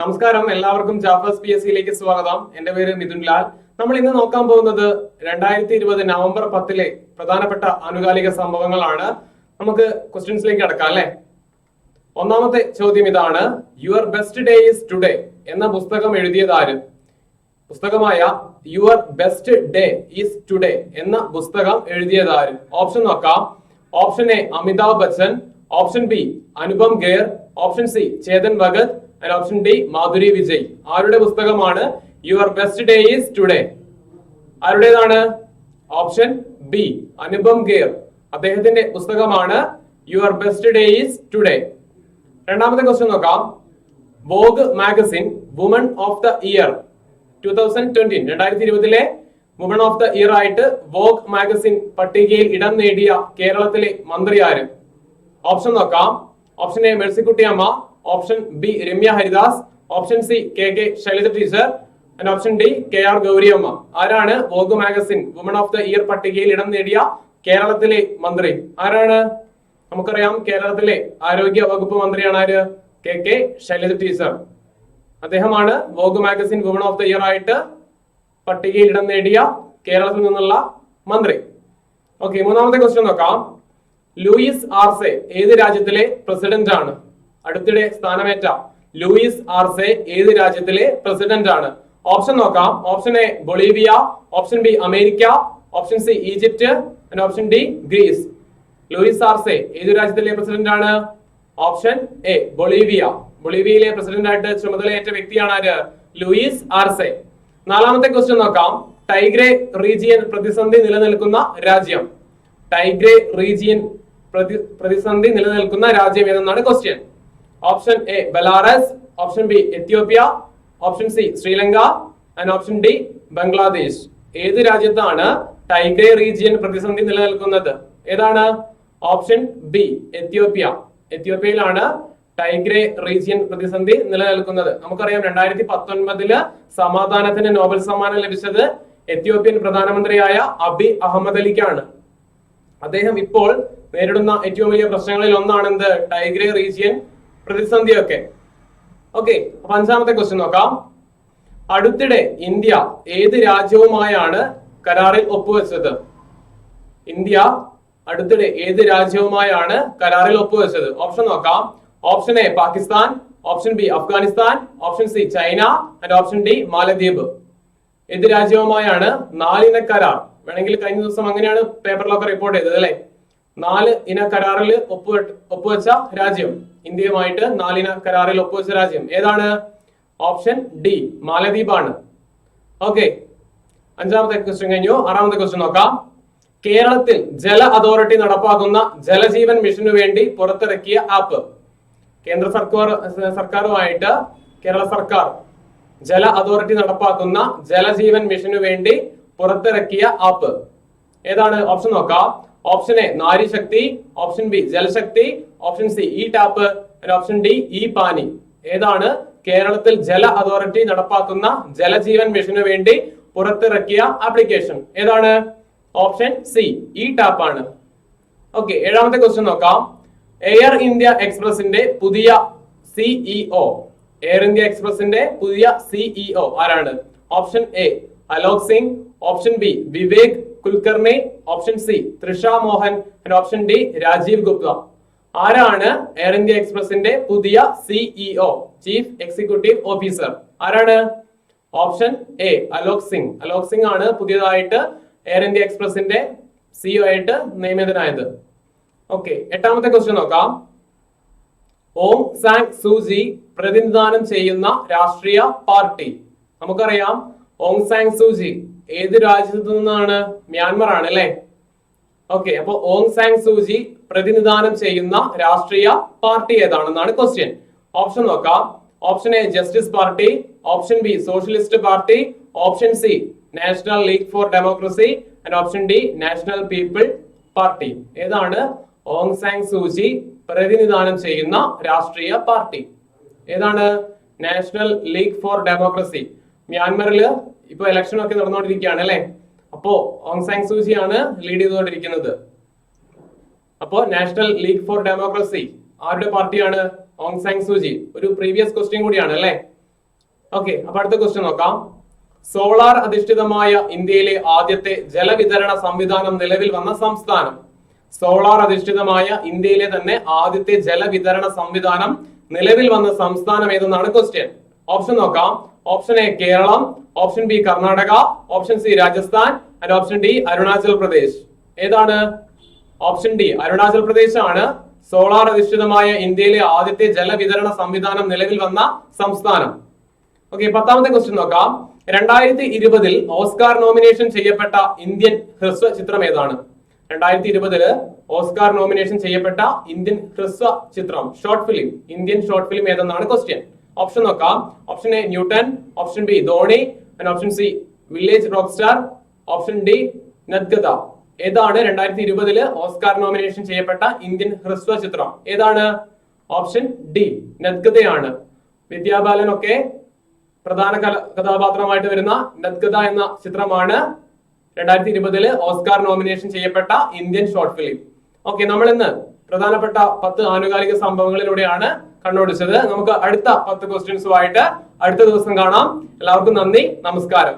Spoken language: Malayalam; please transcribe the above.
നമസ്കാരം, എല്ലാവർക്കും ജാഫേഴ്സ് PSC സ്വാഗതം. എന്റെ പേര് മിഥുൻ ലാൽ. നമ്മൾ ഇന്ന് നോക്കാൻ പോകുന്നത് 2020 നവംബർ 10 പ്രധാനപ്പെട്ട ആനുകാലിക സംഭവങ്ങളാണ്. നമുക്ക് ക്വസ്റ്റ്യൻസിലേക്ക് കടക്കാം അല്ലെ. ഒന്നാമത്തെ ചോദ്യം ഇതാണ്: your best day is today എന്ന പുസ്തകം എഴുതിയതാര്? പുസ്തകമായ your best day is today എന്ന പുസ്തകം എഴുതിയതാര്? ഓപ്ഷൻ നോക്കാം. Option A Amitabh Bachchan, option B Anupam Kher, option C Chetan Bhagat, and option D Madhuri Vijay. ആരുടെ പുസ്തകമാണ് your best day is today? ആരുടേതാണ്? Option B Anupam Kher. അദ്ദേഹത്തിന്റെ പുസ്തകമാണ് your best day is today. രണ്ടാമത്തെ ക്വസ്റ്റ്യൻ നോക്കാം. Vogue magazine woman of the year 2020 2020 woman of the year ആയിട്ട് വോഗ് മാഗസിൻ പട്ടികയിൽ ഇടം നേടിയ കേരളത്തിലെ മന്ത്രി ആര്? ഓപ്ഷൻ നോക്കാം. Option A Mercykutty Amma, option B Ramya Haridas, option C K Shailaja teacher, and option D KR Gowriamma. ആരാണ് Vogue magazine woman of the year പട്ടികയിൽ ഇടം നേടിയ കേരളത്തിലെ മന്ത്രി? ആരാണ്? നമുക്കറിയാം, കേരളത്തിലെ ആരോഗ്യ വകുപ്പ് മന്ത്രിയാണ് ആര്? കെ ശൈലജ ടീച്ചർ. അദ്ദേഹമാണ് Vogue magazine woman of the year ആയിട്ട് പട്ടികയിൽ ഇടം നേടിയ കേരളത്തിൽ നിന്നുള്ള മന്ത്രി. ഓക്കെ, മൂന്നാമത്തെ ക്വസ്റ്റ്യൻ നോക്കാം. ലൂയിസ് ആർസെ ഏത് രാജ്യത്തിലെ പ്രസിഡന്റ് ആണ്? അടുത്തിടെ സ്ഥാനമേറ്റ ലൂയിസ് ആർസെ ഏത് രാജ്യത്തിലെ പ്രസിഡന്റ് ആണ്? ഓപ്ഷൻ നോക്കാം. Option A Bolivia, option B America, option C Egypt, option D Greece. Luis Arce ഏത് രാജ്യത്തിലെ പ്രസിഡന്റ് ആണ്? Option A Bolivia. ബൊളീവിയയിലെ പ്രസിഡന്റ് ആയിട്ട് ചുമതലയേറ്റ വ്യക്തിയാണ് ആര്? Luis Arce. നാലാമത്തെ ക്വസ്റ്റ്യൻ നോക്കാം. ടൈഗ്രേ റീജിയൻ പ്രതിസന്ധി നിലനിൽക്കുന്ന രാജ്യം. ടൈഗ്രേ റീജിയൻ പ്രതിസന്ധി നിലനിൽക്കുന്ന രാജ്യം ഏതെന്നാണ് question. Option A Belarus, option B Ethiopia, option C Sri Lanka, and option D Bangladesh. ഏത് രാജ്യത്താണ് ടൈഗ്രേ റീജിയൻ പ്രതിസന്ധി നിലനിൽക്കുന്നത്? ഏതാണ്? Option B Ethiopia. എത്യോപ്യയിലാണ് ടൈഗ്രേ റീജിയൻ പ്രതിസന്ധി നിലനിൽക്കുന്നത്. നമുക്കറിയാം, 2019 സമാധാനത്തിന് നോബൽ സമ്മാനം ലഭിച്ചത് എത്യോപ്യൻ പ്രധാനമന്ത്രിയായ അബി അഹമ്മദ് അലിക്കാണ്. അദ്ദേഹം ഇപ്പോൾ നേരിടുന്ന ഏറ്റവും വലിയ പ്രശ്നങ്ങളിൽ ഒന്നാണ് എന്ത്? ടൈഗ്രേ റീജിയൻ പ്രതിസന്ധിയൊക്കെ. ഓക്കെ, അപ്പൊ അഞ്ചാമത്തെ ക്വസ്റ്റ്യൻ നോക്കാം. അടുത്തിടെ ഇന്ത്യ ഏത് രാജ്യവുമായാണ് കരാറിൽ ഒപ്പുവെച്ചത്? ഇന്ത്യ അടുത്തിടെ ഏത് രാജ്യവുമായാണ് കരാറിൽ ഒപ്പുവെച്ചത്? ഓപ്ഷൻ നോക്കാം. Option A Pakistan, option B Afghanistan, option C China, and option D Maladweep. ഏത് രാജ്യവുമായാണ് 4 ഇന കരാർ? വേണമെങ്കിൽ കഴിഞ്ഞ ദിവസം അങ്ങനെയാണ് പേപ്പറിലൊക്കെ റിപ്പോർട്ട് ചെയ്തത് അല്ലെ. 4 ഇന കരാറിൽ ഒപ്പുവെച്ച രാജ്യം, ഇന്ത്യയുമായിട്ട് 4 ഇന കരാറിൽ ഒപ്പുവെച്ച രാജ്യം ഏതാണ്? ഓപ്ഷൻ ഡി മാലദ്വീപ് ആണ്. ഓക്കെ, അഞ്ചാമത്തെ ക്വസ്റ്റ്യൻ കഴിഞ്ഞു. ആറാമത്തെ ക്വസ്റ്റ്യൻ നോക്കാം. കേരളത്തിൽ ജല അതോറിറ്റി നടപ്പാക്കുന്ന ജലജീവൻ മിഷനു വേണ്ടി പുറത്തിറക്കിയ ആപ്പ്. കേന്ദ്ര സർക്കാരുമായിട്ട് കേരള സർക്കാർ ജല അതോറിറ്റി നടപ്പാക്കുന്ന ജലജീവൻ മിഷനു വേണ്ടി പുറത്തിറക്കിയ ആപ്പ് ഏതാണ്? ഓപ്ഷൻ നോക്കാം. Option A Nari Shakti, option B Jalshakti, option C E tap, option D e Pani. ഏതാണ് കേരളത്തിൽ ജല അതോറിറ്റി നടപ്പാക്കുന്ന ജലജീവൻ മിഷനു വേണ്ടി പുറത്തിറക്കിയ ആപ്ലിക്കേഷൻ? ഏതാണ്? ഓപ്ഷൻ സി ഇ ടാപ്പ് ആണ്. ഓക്കെ, ഏഴാമത്തെ ക്വസ്റ്റ്യൻ നോക്കാം. എയർ ഇന്ത്യ എക്സ്പ്രസിന്റെ പുതിയ സിഇഒ. എയർ ഇന്ത്യ എക്സ്പ്രസിന്റെ പുതിയ സിഇഒ ആരാണ്? Option A Alok Singh, option B Vivek Kulkarni, option C Trisha Mohan, option D Rajeev Gupta. ആരാണ് എയർ ഇന്ത്യ എക്സ്പ്രസിന്റെ പുതിയ സിഇഒ, ചീഫ് എക്സിക്യൂട്ടീവ് ഓഫീസർ? ആരാണ്? Option A Alok Singh. അലോക് സിംഗ് ആണ് പുതിയതായിട്ട് എയർ ഇന്ത്യ എക്സ്പ്രസിന്റെ സിഇഒ ആയിട്ട് നിയമിതനായത്. ഓക്കെ, എട്ടാമത്തെ ക്വസ്റ്റ്യൻ നോക്കാം. ഓങ് സാങ് സൂചി പ്രതിനിധാനം ചെയ്യുന്ന രാഷ്ട്രീയ പാർട്ടി. നമുക്കറിയാം, ഓങ് സാങ് സൂചി ഏത് രാജ്യത്തു നിന്നാണ്? മ്യാൻമർ ആണ് അല്ലെ. ഓക്കെ, അപ്പൊ ഓങ് സാങ് സൂചി പ്രതിനിധാനം ചെയ്യുന്ന രാഷ്ട്രീയ പാർട്ടി ഏതാണെന്നാണ് ക്വസ്റ്റ്യൻ. ഓപ്ഷൻ നോക്കാം. Option A Justice Party, option B Socialist Party, option C National League for Democracy, and option D National People Party. ഏതാണ് ഓങ് സാങ് സൂചി പ്രതിനിധാനം ചെയ്യുന്ന രാഷ്ട്രീയ പാർട്ടി? ഏതാണ്? National League for Democracy. മ്യാൻമറിൽ ഇപ്പൊ ഇലക്ഷൻ ഒക്കെ നടന്നുകൊണ്ടിരിക്കുകയാണ് അല്ലെ. അപ്പോ ഓങ് സാങ് സൂചിയാണ് ലീഡ് ചെയ്തുകൊണ്ടിരിക്കുന്നത്. അപ്പോ നാഷണൽ ലീഗ് ഫോർ ഡെമോക്രസി ആരുടെ പാർട്ടിയാണ്? ഓങ് സാങ് സൂചി. ഒരു പ്രീവിയസ് ക്വസ്റ്റ്യൻ കൂടിയാണ് അല്ലെ. ഓക്കെ, അപ്പൊ അടുത്ത ക്വസ്റ്റ്യൻ നോക്കാം. സോളാർ അധിഷ്ഠിതമായ ഇന്ത്യയിലെ ആദ്യത്തെ ജലവിതരണ സംവിധാനം നിലവിൽ വന്ന സംസ്ഥാനം. സോളാർ അധിഷ്ഠിതമായ ഇന്ത്യയിലെ തന്നെ ആദ്യത്തെ ജലവിതരണ സംവിധാനം നിലവിൽ വന്ന സംസ്ഥാനം ഏതെന്നാണ് ക്വസ്റ്റ്യൻ. ഓപ്ഷൻ നോക്കാം. Option A Keralam, option B Karnataka, option C Rajasthan and option D Arunachal Pradesh. ഏതാണ്? ഓപ്ഷൻ ഡി അരുണാചൽ പ്രദേശ് ആണ് സോളാർ അധിഷ്ഠിതമായ ഇന്ത്യയിലെ ആദ്യത്തെ ജലവിതരണ സംവിധാനം നിലവിൽ വന്ന സംസ്ഥാനം. ഓക്കെ, 10ാമത്തെ ക്വസ്റ്റ്യൻ നോക്കാം. 2020 ഓസ്കാർ നോമിനേഷൻ ചെയ്യപ്പെട്ട ഇന്ത്യൻ ഹ്രസ്വ ചിത്രം ഏതാണ്? 2020 ഓസ്കാർ നോമിനേഷൻ ചെയ്യപ്പെട്ട ഇന്ത്യൻ ഹ്രസ്വ ചിത്രം, short film, Indian short film ഏതെന്നാണ് ക്വസ്റ്റ്യൻ. ഓപ്ഷൻ നോക്കാം. Option A Newton, option B Dhoni and option C Village Rock Star, option D Nadgatha. ഏതാണ് 2020 ഓസ്കാർ നോമിനേഷൻ ചെയ്യപ്പെട്ട ഇന്ത്യൻ ഹ്രസ്വ ചിത്രം? ഏതാണ്? Option D നദ്ഗതയാണ്. വിദ്യാബാലൻ ഒക്കെ പ്രധാന കഥാപാത്രമായിട്ട് വരുന്ന നദ്ഗത എന്ന ചിത്രമാണ് 2020 ഓസ്കാർ നോമിനേഷൻ ചെയ്യപ്പെട്ട ഇന്ത്യൻ ഷോർട്ട് ഫിലിം. ഓക്കെ, നമ്മൾ ഇന്ന് പ്രധാനപ്പെട്ട 10 ആനുകാലിക സംഭവങ്ങളിലൂടെയാണ് കണ്ണോടിച്ചത്. നമുക്ക് അടുത്ത 10 ക്വസ്റ്റ്യൻസുമായിട്ട് അടുത്ത ദിവസം കാണാം. എല്ലാവർക്കും നന്ദി, നമസ്കാരം.